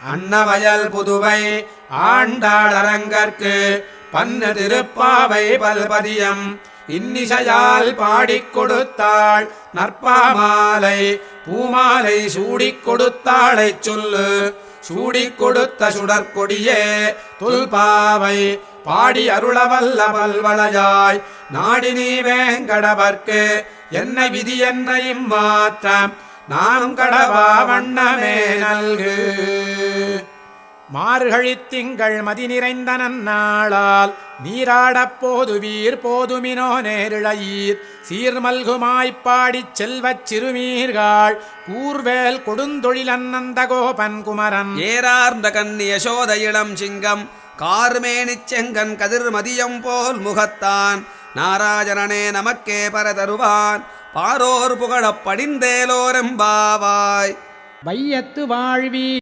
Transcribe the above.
அன்னவயல் புதுவை ஆண்டாளரங்கற்கு பன்னு திருப்பாவை பல்பதியம் இன்னிசையால் பாடிக் கொடுத்தாள் நற்பாமாலை பூமாலை சூடிக் கொடுத்தாளைச் சொல்லு சூடிக் கொடுத்த சுடற்கொடியே தொல்பாவை பாடி அருளவல்ல பல்வளையாய் நாடி நீ வேங்கடவர்க்கு என்ன விதி என்ன இம்மாற்றம் நானும் கடவா வண்ணமே நல்கு. மார்கழித் திங்கள் மதி நிறைந்த நன்னாளால் நீராடப் போதுவீர் போதுமினோ நேரிழையீர் சீர்மல்குமாய்ப்பாடிச் செல்வச் சிறுமீர்கள் கூர்வேல் கொடுந்தொழில் அன்னந்த கோபன் குமரன் ஏறார்ந்த கண்ணி யசோத இளம் சிங்கம் கார்மேனிச் செங்கன் கதிர் மதியம் போல் முகத்தான் நாராயணனே நமக்கே பரதருவான் பாரோர் புகழப் படிந்தேலோரெம்பாவாய். வையத்து வாழ்வி